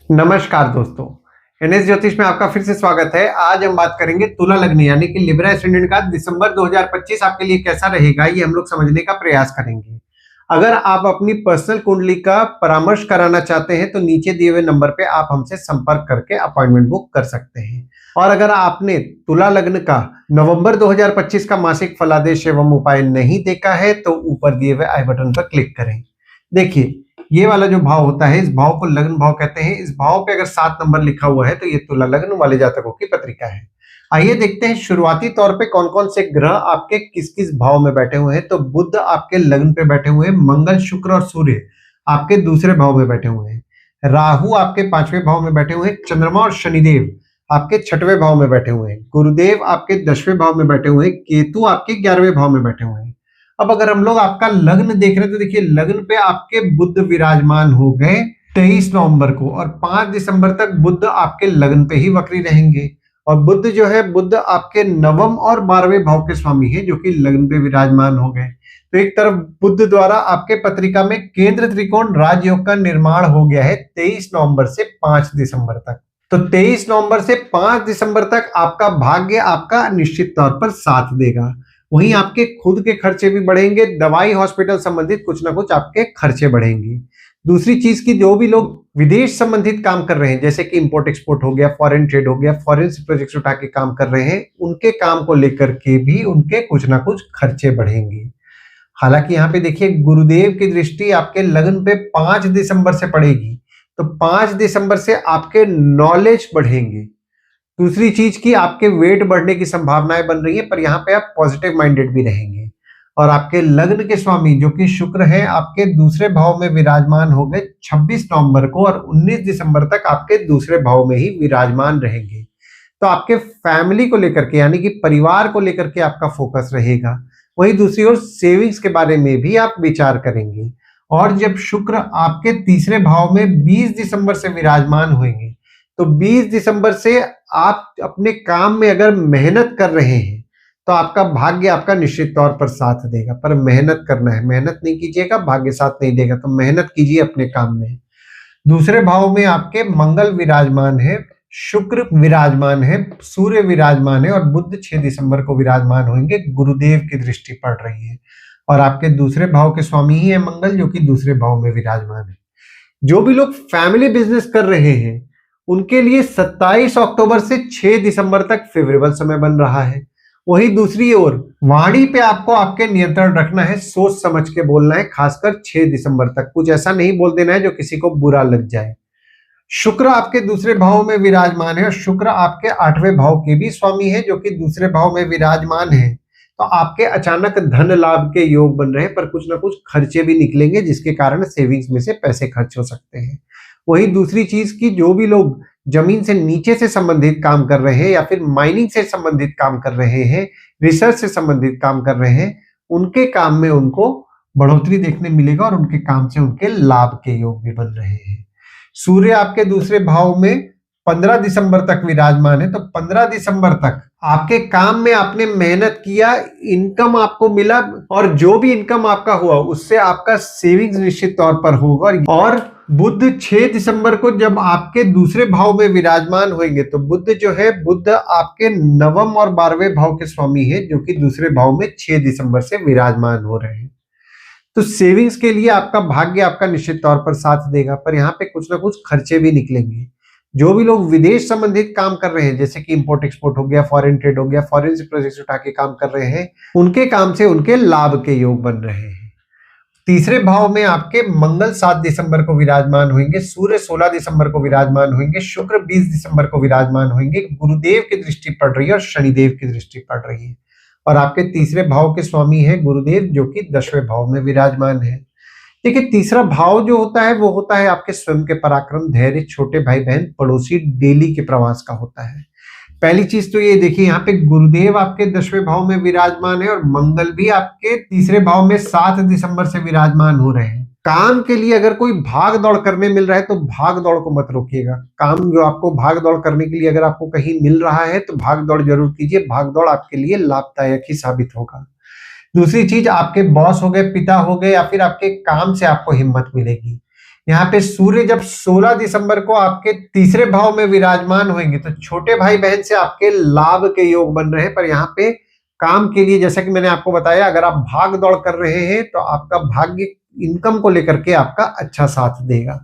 नमस्कार दोस्तों, एनएस ज्योतिष में आपका फिर से स्वागत है। आज हम बात करेंगे तुला लग्न यानी कि लिब्रा एस्टेंडेंट का दिसंबर 2025 आपके लिए कैसा रहेगा, ये हम लोग समझने का प्रयास करेंगे। अगर आप अपनी पर्सनल कुंडली का परामर्श कराना चाहते हैं तो नीचे दिए हुए नंबर पे आप हमसे संपर्क करके अपॉइंटमेंट बुक कर सकते हैं। और अगर आपने तुला लग्न का नवंबर 2025 का मासिक फलादेश एवं उपाय नहीं देखा है तो ऊपर दिए हुए आई बटन पर क्लिक करें। देखिए, ये वाला जो भाव होता है, इस भाव को लग्न भाव कहते हैं। इस भाव पे अगर 7 नंबर लिखा हुआ है तो ये तुला लग्न वाले जातकों की पत्रिका है। आइए देखते हैं शुरुआती तौर पे कौन कौन से ग्रह आपके किस किस भाव में बैठे हुए हैं। तो बुध आपके लग्न पे बैठे हुए हैं, मंगल शुक्र और सूर्य आपके दूसरे भाव में बैठे हुए हैं, राहु आपके 5वें भाव में बैठे हुए हैं, चंद्रमा और शनिदेव आपके 6वें भाव में बैठे हुए हैं, गुरुदेव आपके 10वें भाव में बैठे हुए हैं, केतु आपके 11वें भाव में बैठे हुए हैं। अब अगर हम लोग आपका लग्न देख रहे हैं तो देखिए, लग्न पे आपके बुध विराजमान हो गए 23 नवंबर को और 5 दिसंबर तक बुध आपके लग्न पे ही वक्री रहेंगे। और बुध जो है, बुध आपके नवम और 12वें भाव के स्वामी है जो कि लग्न पे विराजमान हो गए। तो एक तरफ बुध द्वारा आपके पत्रिका में केंद्र त्रिकोण राजयोग का निर्माण हो गया है 23 नवंबर से 5 दिसंबर तक। तो 23 नवंबर से 5 दिसंबर तक आपका भाग्य आपका निश्चित तौर पर साथ देगा। वहीं आपके खुद के खर्चे भी बढ़ेंगे, दवाई हॉस्पिटल संबंधित कुछ ना कुछ आपके खर्चे बढ़ेंगे। दूसरी चीज की, जो भी लोग विदेश संबंधित काम कर रहे हैं जैसे कि इंपोर्ट एक्सपोर्ट हो गया, फॉरेन ट्रेड हो गया, फॉरेन से प्रोजेक्ट्स उठा के काम कर रहे हैं, उनके काम को लेकर के भी उनके कुछ ना कुछ खर्चे बढ़ेंगे। हालांकि यहाँ पे देखिए, गुरुदेव की दृष्टि आपके लग्न पे 5 दिसंबर से पड़ेगी, तो 5 दिसंबर से आपके नॉलेज बढ़ेंगे। दूसरी चीज की, आपके वेट बढ़ने की संभावनाएं बन रही है, पर यहाँ पे आप पॉजिटिव माइंडेड भी रहेंगे। और आपके लग्न के स्वामी जो कि शुक्र है आपके दूसरे भाव में विराजमान हो गए 26 नवंबर को और 19 दिसंबर तक आपके दूसरे भाव में ही विराजमान रहेंगे। तो आपके फैमिली को लेकर के यानी कि परिवार को लेकर के आपका फोकस रहेगा। वहीं दूसरी ओर सेविंग्स के बारे में भी आप विचार करेंगे। और जब शुक्र आपके तीसरे भाव में 20 दिसंबर से विराजमान होंगे तो 20 दिसंबर से आप अपने काम में अगर मेहनत कर रहे हैं तो आपका भाग्य आपका निश्चित तौर पर साथ देगा। पर मेहनत करना है, मेहनत नहीं कीजिएगा भाग्य साथ नहीं देगा, तो मेहनत कीजिए अपने काम में। दूसरे भाव में आपके मंगल विराजमान है, शुक्र विराजमान है, सूर्य विराजमान है और बुध 6 दिसंबर को विराजमान होंगे। गुरुदेव की दृष्टि पड़ रही है और आपके दूसरे भाव के स्वामी ही है मंगल जो कि दूसरे भाव में विराजमान है। जो भी लोग फैमिली बिजनेस कर रहे हैं उनके लिए 27 अक्टूबर से 6 दिसंबर तक फेवरेबल समय बन रहा है। वहीं दूसरी ओर वाणी पे आपको आपके नियंत्रण रखना है, सोच समझ के बोलना है, खासकर 6 दिसंबर तक कुछ ऐसा नहीं बोल देना है जो किसी को बुरा लग जाए। शुक्र आपके दूसरे भाव में विराजमान है और शुक्र आपके 8वें भाव के भी स्वामी है जो कि दूसरे भाव में विराजमान है। तो आपके अचानक धन लाभ के योग बन रहे हैं, पर कुछ ना कुछ खर्चे भी निकलेंगे जिसके कारण सेविंग्स में से पैसे खर्च हो सकते हैं। वहीं दूसरी चीज की, जो भी लोग जमीन से नीचे से संबंधित काम कर रहे हैं या फिर माइनिंग से संबंधित काम कर रहे हैं, रिसर्च से संबंधित काम कर रहे हैं, उनके काम में उनको बढ़ोतरी देखने मिलेगा और उनके काम से उनके लाभ के योग भी बन रहे हैं। सूर्य आपके दूसरे भाव में 15 दिसंबर तक विराजमान है, तो 15 दिसंबर तक आपके काम में आपने मेहनत किया, इनकम आपको मिला और जो भी इनकम आपका हुआ उससे आपका सेविंग्स निश्चित तौर पर होगा। और बुध 6 दिसंबर को जब आपके दूसरे भाव में विराजमान होंगे तो बुध जो है, बुध आपके नवम और 12वें भाव के स्वामी है जो कि दूसरे भाव में 6 दिसंबर से विराजमान हो रहे हैं। तो सेविंग्स के लिए आपका भाग्य आपका निश्चित तौर पर साथ देगा, पर यहाँ पे कुछ ना कुछ खर्चे भी निकलेंगे। जो भी लोग विदेश संबंधित काम कर रहे हैं जैसे कि इंपोर्ट एक्सपोर्ट हो गया, फॉरेन ट्रेड हो गया, फॉरेन से प्रोजेक्ट्स उठा के काम कर रहे हैं, उनके काम से उनके लाभ के योग बन रहे हैं। तीसरे भाव में आपके मंगल 7 दिसंबर को विराजमान होंगे, सूर्य 16 दिसंबर को विराजमान होंगे, शुक्र 20 दिसंबर को विराजमान होंगे, गुरुदेव की दृष्टि पड़ रही है और शनिदेव की दृष्टि पड़ रही है। और आपके तीसरे भाव के स्वामी है गुरुदेव जो कि 10वें भाव में विराजमान है। देखिए, तीसरा भाव जो होता है वो होता है आपके स्वयं के पराक्रम, धैर्य, छोटे भाई बहन, पड़ोसी, डेली के प्रवास का होता है। पहली चीज तो ये देखिए, यहाँ पे गुरुदेव आपके 10वें भाव में विराजमान है और मंगल भी आपके तीसरे भाव में 7 दिसंबर से विराजमान हो रहे हैं। काम के लिए अगर कोई भाग दौड़ करने मिल रहा है तो भाग दौड़ को मत रोकिएगा। काम जो आपको भाग दौड़ करने के लिए अगर आपको कहीं मिल रहा है तो भाग दौड़ जरूर कीजिए, भाग दौड़ आपके लिए लाभदायक ही साबित होगा। दूसरी चीज, आपके बॉस हो गए, पिता हो गए या फिर आपके काम से आपको हिम्मत मिलेगी। यहाँ पे सूर्य जब 16 दिसंबर को आपके तीसरे भाव में विराजमान होंगे तो छोटे भाई बहन से आपके लाभ के योग बन रहे हैं। पर यहाँ पे काम के लिए, जैसा कि मैंने आपको बताया, अगर आप भाग दौड़ कर रहे हैं तो आपका भाग्य इनकम को लेकर के आपका अच्छा साथ देगा।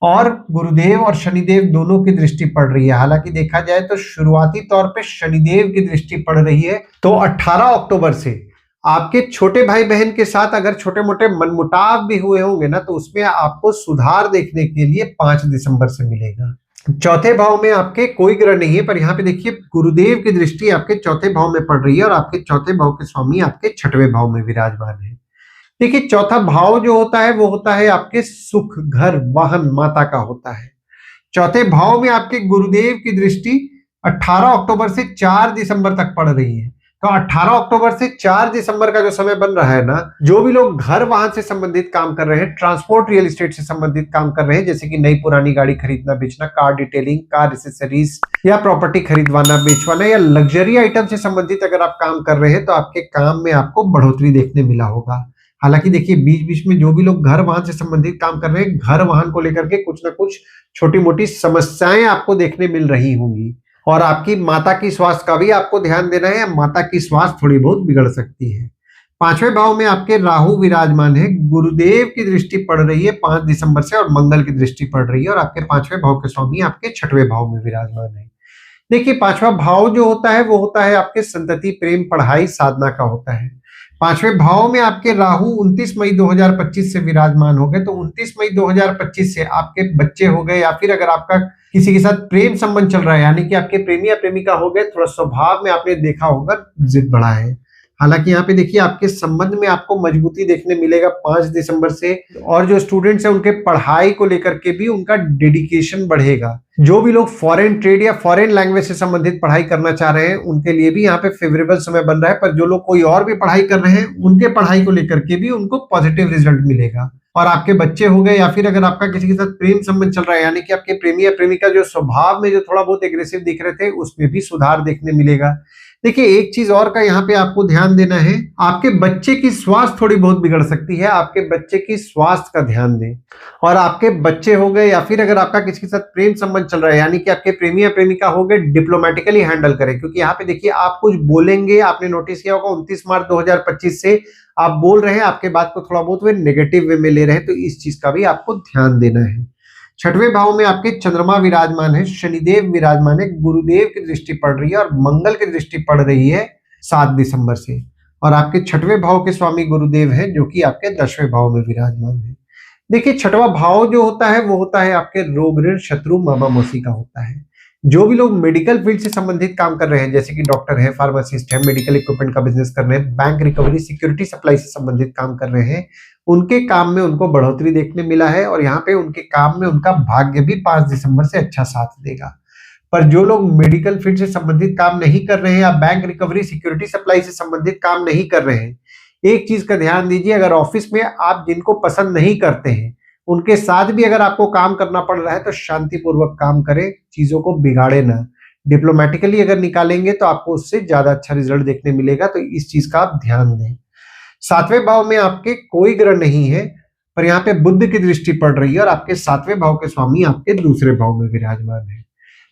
और गुरुदेव और शनिदेव दोनों की दृष्टि पड़ रही है। हालांकि देखा जाए तो शुरुआती तौर पे शनिदेव की दृष्टि पड़ रही है, तो 18 अक्टूबर से आपके छोटे भाई बहन के साथ अगर छोटे मोटे मनमुटाव भी हुए होंगे ना, तो उसमें आपको सुधार देखने के लिए 5 दिसंबर से मिलेगा। चौथे भाव में आपके कोई ग्रह नहीं है, पर यहाँ पे देखिए गुरुदेव की दृष्टि आपके चौथे भाव में पड़ रही है और आपके चौथे भाव के स्वामी आपके छठवें भाव में विराजमान है। देखिए चौथा भाव जो होता है वो होता है आपके सुख, घर, वाहन, माता का होता है। चौथे भाव में आपके गुरुदेव की दृष्टि 18 अक्टूबर से 4 दिसंबर तक पड़ रही है। तो 18 अक्टूबर से 4 दिसंबर का जो समय बन रहा है ना, जो भी लोग घर वाहन से संबंधित काम कर रहे हैं, ट्रांसपोर्ट रियल एस्टेट से संबंधित काम कर रहे हैं, जैसे कि नई पुरानी गाड़ी खरीदना बेचना, कार डिटेलिंग, कार एक्सेसरीज या प्रॉपर्टी खरीदवाना बेचवाना या लग्जरी आइटम से संबंधित अगर आप काम कर रहे हैं तो आपके काम में आपको बढ़ोतरी देखने मिला होगा। हालांकि देखिए बीच बीच में जो भी लोग घर वाहन से संबंधित काम कर रहे हैं, घर वाहन को लेकर के कुछ ना कुछ छोटी मोटी समस्याएं आपको देखने मिल रही होंगी। और आपकी माता की स्वास्थ्य का भी आपको ध्यान देना है, माता की स्वास्थ्य थोड़ी बहुत बिगड़ सकती है। 5वें भाव में आपके राहु विराजमान है, गुरुदेव की दृष्टि पड़ रही है 5 दिसंबर से और मंगल की दृष्टि पड़ रही है और आपके 5वें भाव के स्वामी आपके 6वें भाव में विराजमान है। देखिए 5वां भाव जो होता है वो होता है आपके संतति, प्रेम, पढ़ाई, साधना का होता है। 5वें भाव में आपके राहु 29 मई 2025 से विराजमान हो गए, तो 29 मई 2025 से आपके बच्चे हो गए या फिर अगर आपका किसी के साथ प्रेम संबंध चल रहा है, यानी कि आपके प्रेमी या प्रेमिका हो गए, थोड़ा स्वभाव में आपने देखा होगा जिद बढ़ा है। हालांकि यहाँ पे देखिए आपके संबंध में आपको मजबूती देखने मिलेगा 5 दिसंबर से। और जो स्टूडेंट्स हैं उनके पढ़ाई को लेकर के भी उनका डेडिकेशन बढ़ेगा। जो भी लोग फॉरेन ट्रेड या फॉरेन लैंग्वेज से संबंधित पढ़ाई करना चाह रहे हैं उनके लिए भी यहाँ पे फेवरेबल समय बन रहा है। पर जो लोग कोई और भी पढ़ाई कर रहे हैं उनके पढ़ाई को लेकर के भी उनको पॉजिटिव रिजल्ट मिलेगा। और आपके बच्चे हो गए या फिर अगर आपका किसी के साथ प्रेम संबंध चल रहा है, यानी कि आपके प्रेमी या प्रेमिका जो स्वभाव में जो थोड़ा बहुत एग्रेसिव दिख रहे थे उसमें भी सुधार देखने मिलेगा। देखिए एक चीज और का यहाँ पे आपको ध्यान देना है, आपके बच्चे की स्वास्थ्य थोड़ी बहुत बिगड़ सकती है, आपके बच्चे की स्वास्थ्य का ध्यान दें। और आपके बच्चे हो गए या फिर अगर आपका किसी के साथ प्रेम संबंध चल रहा है, यानी कि आपके प्रेमी या प्रेमिका हो गए, डिप्लोमेटिकली हैंडल करें। क्योंकि यहाँ पे देखिए आप कुछ बोलेंगे, आपने नोटिस किया होगा 29 मार्च 2025 से आप बोल रहे हैं, आपके बात को थोड़ा बहुत वे नेगेटिव वे में ले रहे हैं, तो इस चीज का भी आपको ध्यान देना है। 6वें भाव में आपके चंद्रमा विराजमान है, शनिदेव विराजमान है, गुरुदेव की दृष्टि पड़ रही है और मंगल की दृष्टि पड़ रही है 7 दिसंबर से। और आपके 6वें भाव के स्वामी गुरुदेव है जो कि आपके 10वें भाव में विराजमान है। देखिए 6वां भाव जो होता है वो होता है आपके रोग, ऋण, शत्रु, मामा मौसी का होता है। जो भी लोग मेडिकल फील्ड से संबंधित काम कर रहे हैं, जैसे कि डॉक्टर है, फार्मासिस्ट है, मेडिकल इक्विपमेंट का बिजनेस कर रहे हैं, बैंक रिकवरी, सिक्योरिटी सप्लाई से संबंधित काम कर रहे हैं, उनके काम में उनको बढ़ोतरी देखने मिला है। और यहाँ पे उनके काम में उनका भाग्य भी 5 दिसंबर से अच्छा साथ देगा। पर जो लोग मेडिकल फील्ड से संबंधित काम नहीं कर रहे हैं या बैंक रिकवरी, सिक्योरिटी सप्लाई से संबंधित काम नहीं कर रहे हैं, एक चीज का ध्यान दीजिए, अगर ऑफिस में आप जिनको पसंद नहीं करते हैं उनके साथ भी अगर आपको काम करना पड़ रहा है तो शांतिपूर्वक काम करें, चीजों को बिगाड़े ना। डिप्लोमेटिकली अगर निकालेंगे तो आपको उससे ज्यादा अच्छा रिजल्ट देखने मिलेगा, तो इस चीज का आप ध्यान दें। 7वें भाव में आपके कोई ग्रह नहीं है, पर यहाँ पे बुध की दृष्टि पड़ रही है और आपके 7वें भाव के स्वामी आपके दूसरे भाव में विराजमान है।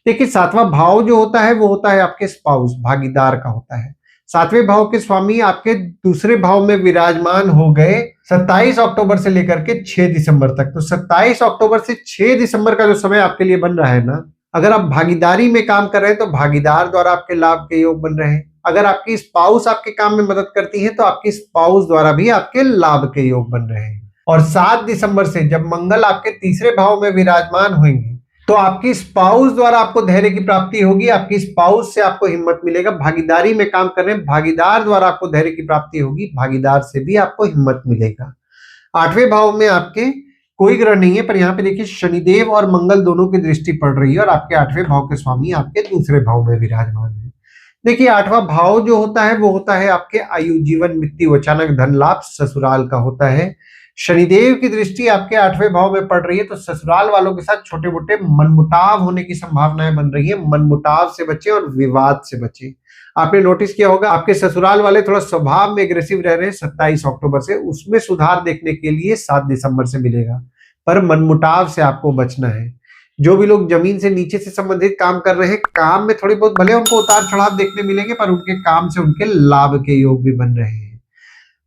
देखिए 7वां भाव जो होता है वो होता है आपके स्पाउस, भागीदार का होता है। 7वें भाव के स्वामी आपके दूसरे भाव में विराजमान हो गए 27 अक्टूबर से लेकर के 6 दिसंबर तक। तो 27 अक्टूबर से 6 दिसंबर का जो समय आपके लिए बन रहा है ना, अगर आप भागीदारी में काम कर रहे हैं तो भागीदार द्वारा आपके लाभ के योग बन रहे हैं। अगर आपकी स्पाउस आपके काम में मदद करती है तो आपकी स्पाउस द्वारा भी आपके लाभ के योग बन रहे हैं। और 7 दिसंबर से जब मंगल आपके तीसरे भाव में विराजमान होंगे तो आपकी स्पाउस द्वारा आपको धैर्य की प्राप्ति होगी, आपकी स्पाउस से आपको हिम्मत मिलेगा। भागीदारी में काम कर रहे हैं, भागीदार द्वारा आपको धैर्य की प्राप्ति होगी, भागीदार से भी आपको हिम्मत मिलेगा। 8वें भाव में आपके कोई ग्रह नहीं है, पर यहाँ पे देखिए शनिदेव और मंगल दोनों की दृष्टि पड़ रही है और आपके 8वें भाव के स्वामी आपके दूसरे भाव में विराजमान है। देखिए 8वां भाव जो होता है वो होता है आपके आयु, जीवन, मृत्यु, अचानक धन लाभ, ससुराल का होता है। शनिदेव की दृष्टि आपके 8वें भाव में पड़ रही है, तो ससुराल वालों के साथ छोटे मोटे मनमुटाव होने की संभावनाएं बन रही है। मनमुटाव से बचे और विवाद से बचे। आपने नोटिस किया होगा आपके ससुराल वाले थोड़ा स्वभाव में एग्रेसिव रह रहे हैं 27 अक्टूबर से, उसमें सुधार देखने के लिए 7 दिसंबर से मिलेगा। पर मनमुटाव से आपको बचना है। जो भी लोग जमीन से नीचे से संबंधित काम कर रहे हैं, काम में थोड़ी बहुत भले उनको उतार चढ़ाव देखने मिलेंगे, पर उनके काम से उनके लाभ के योग भी बन रहे हैं।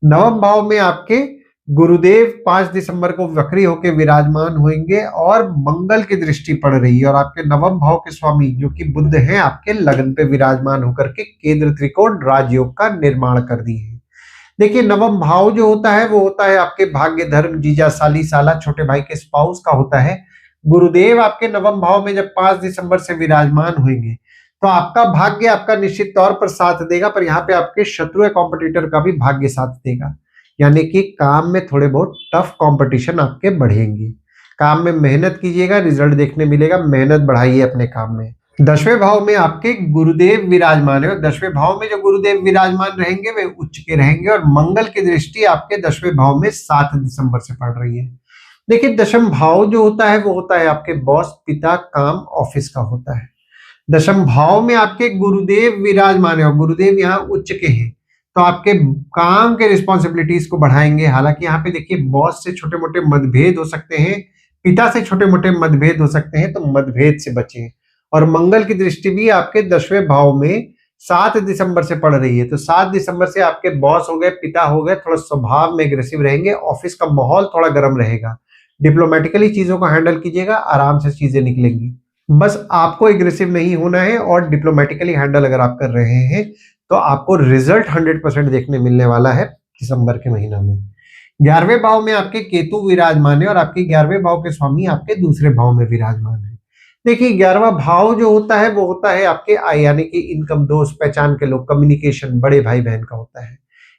नवम भाव में आपके गुरुदेव 5 दिसंबर को वक्री होकर विराजमान होंगे और मंगल की दृष्टि पड़ रही है, और आपके नवम भाव के स्वामी जो कि बुध हैं, आपके लगन पे विराजमान होकर के केंद्र त्रिकोण राजयोग का निर्माण कर दिए हैं। देखिए, नवम भाव जो होता है वो होता है आपके भाग्य, धर्म, जीजा, साली, साला, छोटे भाई के स्पाउस का होता है। गुरुदेव आपके नवम भाव में जब 5 दिसंबर से विराजमान होंगे तो आपका भाग्य आपका निश्चित तौर पर साथ देगा, पर यहाँ पे आपके शत्रु या कॉम्पिटिटर का भी भाग्य साथ देगा। यानी कि काम में थोड़े बहुत टफ कंपटीशन आपके बढ़ेंगे। काम में मेहनत कीजिएगा, रिजल्ट देखने मिलेगा, मेहनत बढ़ाइए अपने काम में। 10वें भाव में आपके गुरुदेव विराजमान है, और 10वें भाव में जो गुरुदेव विराजमान रहेंगे वे उच्च के रहेंगे, और मंगल की दृष्टि आपके 10वें भाव में 7 दिसंबर से पड़ रही है। देखिए, दशम भाव जो होता है वो होता है आपके बॉस, पिता, काम, ऑफिस का होता है। दशम भाव में आपके गुरुदेव विराजमान है, और गुरुदेव यहाँ उच्च के हैं, तो आपके काम के रिस्पॉन्सिबिलिटीज को बढ़ाएंगे। हालांकि यहाँ पे देखिए, बॉस से छोटे मोटे मतभेद हो सकते हैं, पिता से छोटे मोटे मतभेद हो सकते हैं, तो मतभेद से बचें। और मंगल की दृष्टि भी आपके 10वें भाव में 7 दिसंबर से पड़ रही है, तो 7 दिसंबर से आपके बॉस हो गए, पिता हो गए, थोड़ा स्वभाव में एग्रेसिव रहेंगे, ऑफिस का माहौल थोड़ा गर्म रहेगा। डिप्लोमेटिकली चीजों को हैंडल कीजिएगा, आराम से चीजें निकलेंगी। बस आपको एग्रेसिव नहीं होना है, और डिप्लोमेटिकली हैंडल अगर आप कर रहे हैं तो आपको रिजल्ट 100% देखने मिलने वाला है दिसंबर के महीना में। 11वें भाव में आपके केतु विराजमान है, और आपके 11वें भाव के स्वामी आपके दूसरे भाव में विराजमान है। देखिए, 11वां भाव जो होता है वो होता है आपके आय, यानी कि इनकम, दोस्त, पहचान के लोग, कम्युनिकेशन, बड़े भाई बहन का होता है।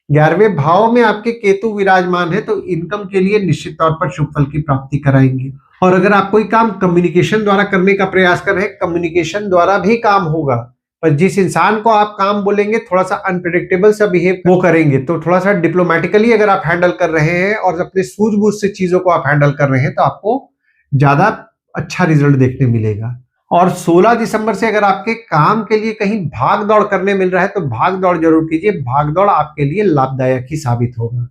11वें भाव में आपके केतु विराजमान है, तो इनकम के लिए निश्चित तौर पर शुभ फल की प्राप्ति कराएंगे। और अगर आप कोई काम कम्युनिकेशन द्वारा करने का प्रयास कर रहे हैं, कम्युनिकेशन द्वारा भी काम होगा, पर जिस इंसान को आप काम बोलेंगे थोड़ा सा अनप्रिडिक्टेबल सा बिहेव वो करेंगे, तो थोड़ा सा डिप्लोमेटिकली अगर आप हैंडल कर रहे हैं और अपने सूझबूझ से चीजों को आप हैंडल कर रहे हैं, तो आपको ज्यादा अच्छा रिजल्ट देखने मिलेगा। और 16 दिसंबर से अगर आपके काम के लिए कहीं भाग दौड़ करने मिल रहा है तो भाग दौड़ जरूर कीजिए, भाग दौड़ आपके लिए लाभदायक ही साबित होगा।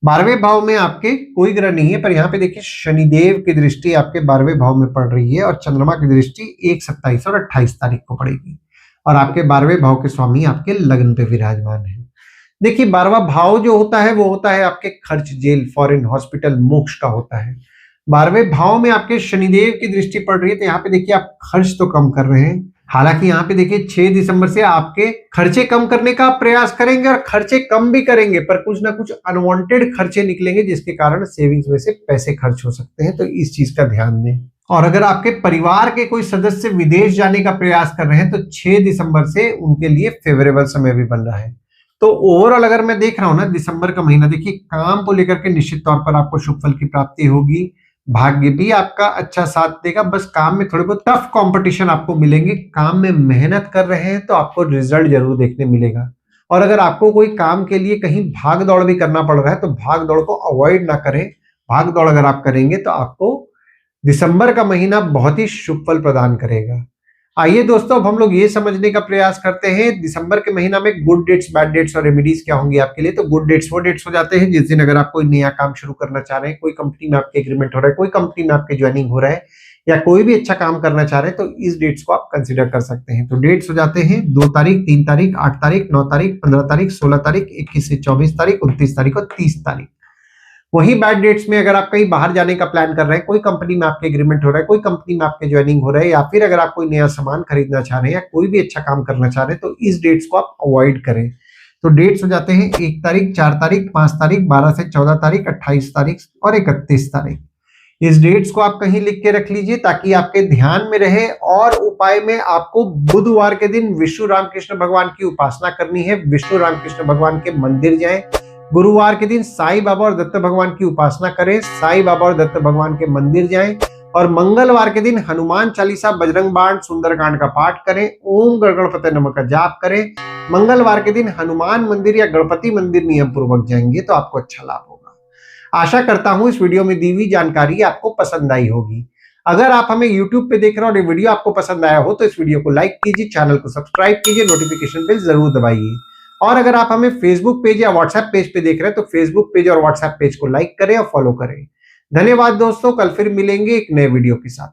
12वें भाव में आपके कोई ग्रह नहीं है, पर यहाँ पे देखिए शनिदेव की दृष्टि आपके 12वें भाव में पड़ रही है, और चंद्रमा की दृष्टि 1, 27 और 28 तारीख को पड़ेगी, और आपके 12वें भाव के स्वामी आपके लगन पे विराजमान है। देखिए, 12वां भाव जो होता है वो होता है आपके खर्च, जेल, फॉरेन, हॉस्पिटल, मोक्ष का होता है। 12वें भाव में आपके शनिदेव की दृष्टि पड़ रही है, तो यहाँ पे देखिए आप खर्च तो कम कर रहे हैं। हालांकि यहाँ पे देखिए 6 दिसंबर से आपके खर्चे कम करने का प्रयास करेंगे, और खर्चे कम भी करेंगे, पर कुछ ना कुछ अनवांटेड खर्चे निकलेंगे, जिसके कारण सेविंग्स में से पैसे खर्च हो सकते हैं, तो इस चीज का ध्यान दें। और अगर आपके परिवार के कोई सदस्य विदेश जाने का प्रयास कर रहे हैं तो 6 दिसंबर से उनके लिए फेवरेबल समय भी बन रहा है। तो ओवरऑल अगर मैं देख रहा हूं ना, दिसंबर का महीना देखिए काम को लेकर के निश्चित तौर पर आपको शुभ फल की प्राप्ति होगी, भाग्य भी आपका अच्छा साथ देगा। बस काम में थोड़े बहुत टफ कंपटीशन आपको मिलेंगे, काम में मेहनत कर रहे हैं तो आपको रिजल्ट जरूर देखने मिलेगा। और अगर आपको कोई काम के लिए कहीं भाग दौड़ भी करना पड़ रहा है तो भाग दौड़ को अवॉइड ना करें। भाग दौड़ अगर आप करेंगे तो आपको दिसंबर का महीना बहुत ही शुभ फल प्रदान करेगा। आइए दोस्तों, अब हम लोग ये समझने का प्रयास करते हैं दिसंबर के महीना में गुड डेट्स, बैड डेट्स और रेमेडीज क्या होंगी आपके लिए। तो गुड डेट्स वो डेट्स हो जाते हैं जिस दिन अगर आप कोई नया काम शुरू करना चाह रहे हैं, कोई कंपनी में आपके एग्रीमेंट हो रहा है, कोई कंपनी में आपके ज्वाइनिंग हो रहा है, या कोई भी अच्छा काम करना चाह रहे हैं, तो इस डेट्स को आप कंसिडर कर सकते हैं। तो डेट्स हो जाते हैं 2 तारीख, 3 तारीख, 8 तारीख, 9 तारीख, 15 तारीख, 16 तारीख, 21 से 24 तारीख, 29 तारीख और 30 तारीख। वही बैड डेट्स में अगर आप कहीं बाहर जाने का प्लान कर रहे हैं, कोई कंपनी में आपके एग्रीमेंट हो रहा है, कोई कंपनी में आपके ज्वाइनिंग हो रहा है, या फिर अगर आप कोई नया सामान खरीदना चाह रहे हैं या कोई भी अच्छा काम करना चाह रहे हैं, तो इस डेट्स को आप अवॉइड करें। तो डेट्स हो जाते हैं 1 तारीख, 4 तारीख, 5 तारीख, 12 से 14 तारीख, 28 तारीख और 31 तारीख। इस डेट्स को आप कहीं लिख के रख लीजिए ताकि आपके ध्यान में रहे। और उपाय में आपको बुधवार के दिन विष्णु रामकृष्ण भगवान की उपासना करनी है, विष्णु रामकृष्ण भगवान के मंदिर जाएं। गुरुवार के दिन साईं बाबा और दत्त भगवान की उपासना करें, साईं बाबा और दत्त भगवान के मंदिर जाएं। और मंगलवार के दिन हनुमान चालीसा, बजरंग बाण, सुंदरकांड का पाठ करें, ओम गणपते नमः का जाप करें। मंगलवार के दिन हनुमान मंदिर या गणपति मंदिर नियम पूर्वक जाएंगे तो आपको अच्छा लाभ होगा। आशा करता हूं इस वीडियो में दी हुई जानकारी आपको पसंद आई होगी। अगर आप हमें YouTube पे देख रहे हो और ये वीडियो आपको पसंद आया हो तो इस वीडियो को लाइक कीजिए, चैनल को सब्सक्राइब कीजिए, नोटिफिकेशन बेल जरूर दबाइए। और अगर आप हमें फेसबुक पेज या व्हाट्सएप पेज पे देख रहे हैं तो फेसबुक पेज और व्हाट्सएप पेज को लाइक करें और फॉलो करें। धन्यवाद दोस्तों, कल फिर मिलेंगे एक नए वीडियो के साथ।